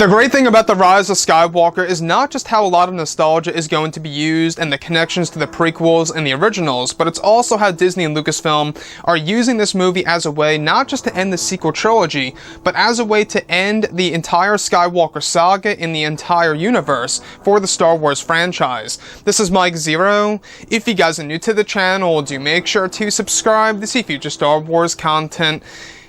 The great thing about The Rise of Skywalker is not just how a lot of nostalgia is going to be used and the connections to the prequels and the originals, but it's also how Disney and Lucasfilm are using this movie as a way not just to end the sequel trilogy, but as a way to end the entire Skywalker saga in the entire universe for the Star Wars franchise. This is Mike Zero. If you guys are new to the channel, do make sure to subscribe to see future Star Wars content.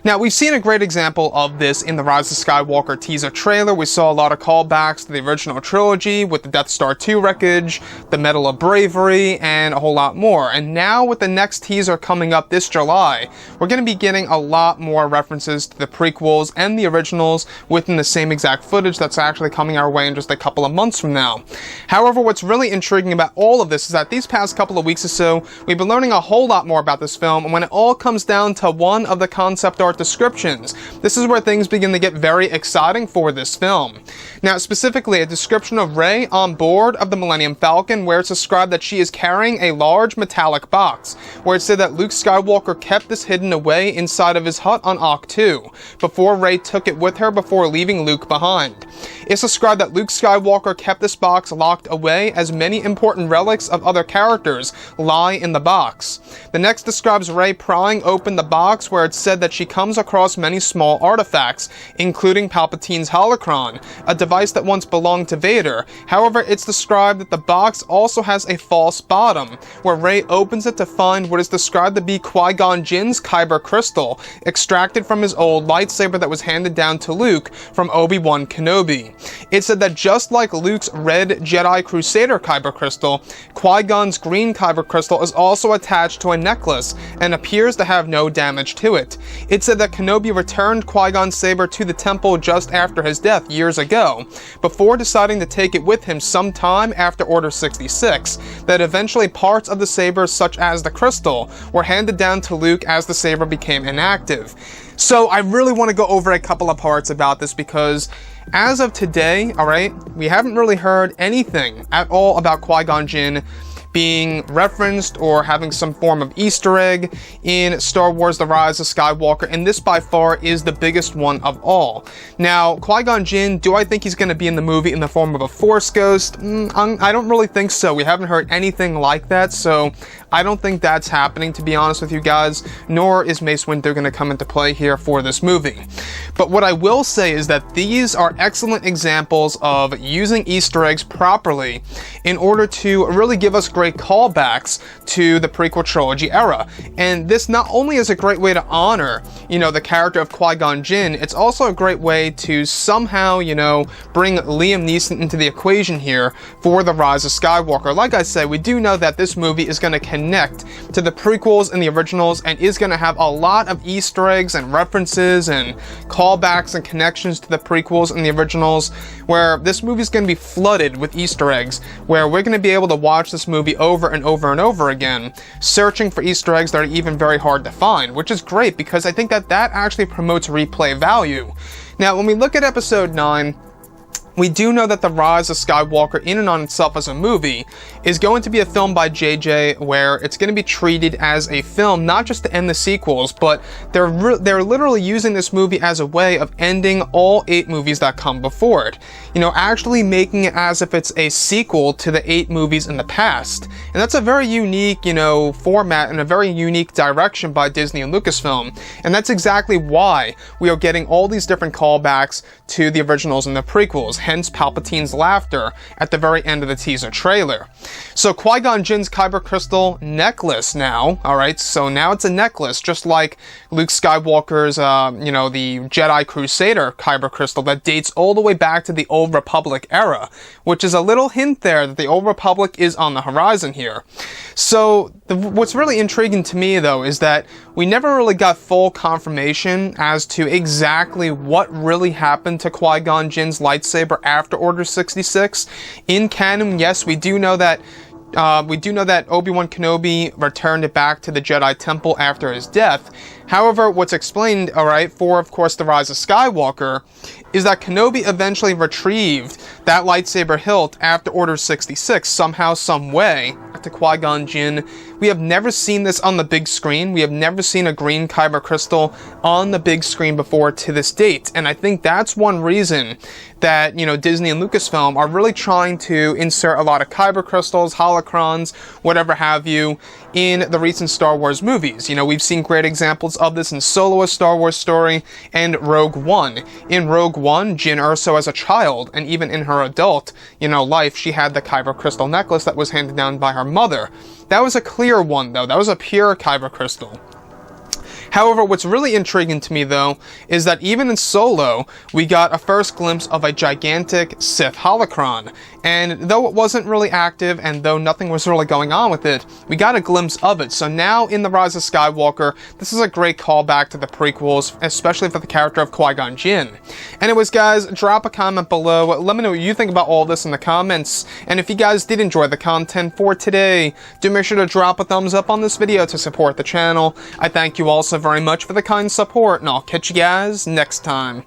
Now, we've seen a great example of this in the Rise of Skywalker teaser trailer. We saw a lot of callbacks to the original trilogy with the Death Star 2 wreckage, the Medal of Bravery, and a whole lot more. And now with the next teaser coming up this July, we're going to be getting a lot more references to the prequels and the originals within the same exact footage that's actually coming our way in just a couple of months from now. However, what's really intriguing about all of this is that these past couple of weeks or so, we've been learning a whole lot more about this film, and when it all comes down to one of the concept art descriptions, this is where things begin to get very exciting for this film. Now, specifically, a description of Rey on board of the Millennium Falcon, where it's described that she is carrying a large metallic box, where it said that Luke Skywalker kept this hidden away inside of his hut on Ahch-To, before Rey took it with her before leaving Luke behind. It's described that Luke Skywalker kept this box locked away as many important relics of other characters lie in the box. The next describes Rey prying open the box, where it's said that she comes across many small artifacts, including Palpatine's holocron, a device that once belonged to Vader. However, it's described that the box also has a false bottom, where Rey opens it to find what is described to be Qui Gon Jinn's kyber crystal, extracted from his old lightsaber that was handed down to Luke from Obi-Wan Kenobi. It said that just like Luke's red Jedi Crusader kyber crystal, Qui-Gon's green kyber crystal is also attached to a necklace and appears to have no damage to it. It said that Kenobi returned Qui-Gon's saber to the temple just after his death years ago, before deciding to take it with him sometime after Order 66, that eventually parts of the saber, such as the crystal, were handed down to Luke as the saber became inactive. So I really want to go over a couple of parts about this because as of today, alright, we haven't really heard anything at all about Qui Gon Jinn being referenced or having some form of Easter egg in Star Wars The Rise of Skywalker, and this by far is the biggest one of all. Now, Qui Gon Jinn, do I think he's going to be in the movie in the form of a Force ghost? I don't really think so. We haven't heard anything like that, so I don't think that's happening, to be honest with you guys, nor is Mace Windu going to come into play here for this movie. But what I will say is that these are excellent examples of using Easter eggs properly in order to really give us great callbacks to the prequel trilogy era. And this not only is a great way to honor, the character of Qui-Gon Jinn, it's also a great way to somehow, bring Liam Neeson into the equation here for The Rise of Skywalker. Like I said, we do know that this movie is going to connect to the prequels and the originals and is going to have a lot of Easter eggs and references and callbacks and connections to the prequels and the originals, where this movie is going to be flooded with Easter eggs, where we're going to be able to watch this movie over and over and over again, searching for Easter eggs that are even very hard to find, which is great because I think that actually promotes replay value. Now, when we look at Episode 9, we do know that The Rise of Skywalker in and on itself as a movie is going to be a film by JJ where it's going to be treated as a film not just to end the sequels, but they're literally using this movie as a way of ending all 8 movies that come before it. Actually making it as if it's a sequel to the 8 movies in the past. And that's a very unique, format and a very unique direction by Disney and Lucasfilm. And that's exactly why we are getting all these different callbacks to the originals and the prequels. Hence Palpatine's laughter at the very end of the teaser trailer. So Qui-Gon Jinn's kyber crystal necklace now, alright, so now it's a necklace, just like Luke Skywalker's, the Jedi Crusader kyber crystal that dates all the way back to the Old Republic era, which is a little hint there that the Old Republic is on the horizon here. So what's really intriguing to me, though, is that we never really got full confirmation as to exactly what really happened to Qui-Gon Jinn's lightsaber after Order 66. In canon, yes, we do know that Obi-Wan Kenobi returned it back to the Jedi Temple after his death. However, what's explained, for, of course, The Rise of Skywalker, is that Kenobi eventually retrieved that lightsaber hilt after Order 66, somehow, some way, to Qui Gon Jinn. We have never seen this on the big screen. We have never seen a green kyber crystal on the big screen before to this date. And I think that's one reason that, you know, Disney and Lucasfilm are really trying to insert a lot of kyber crystals, holocrons, whatever have you, in the recent Star Wars movies. You know, we've seen great examples of this in Solo: A Star Wars Story and Rogue One. In Rogue One, Jyn Erso as a child, and even in her adult, you know, life, she had the kyber crystal necklace that was handed down by her mother. That was a clear one, though. That was a pure kyber crystal. However, what's really intriguing to me, though, is that even in Solo, we got a first glimpse of a gigantic Sith holocron. And though it wasn't really active, and though nothing was really going on with it, we got a glimpse of it. So now, in The Rise of Skywalker, this is a great callback to the prequels, especially for the character of Qui Gon Jinn. Anyways, guys, drop a comment below. Let me know what you think about all this in the comments. And if you guys did enjoy the content for today, do make sure to drop a thumbs up on this video to support the channel. I thank you all so very much for the kind support, and I'll catch you guys next time.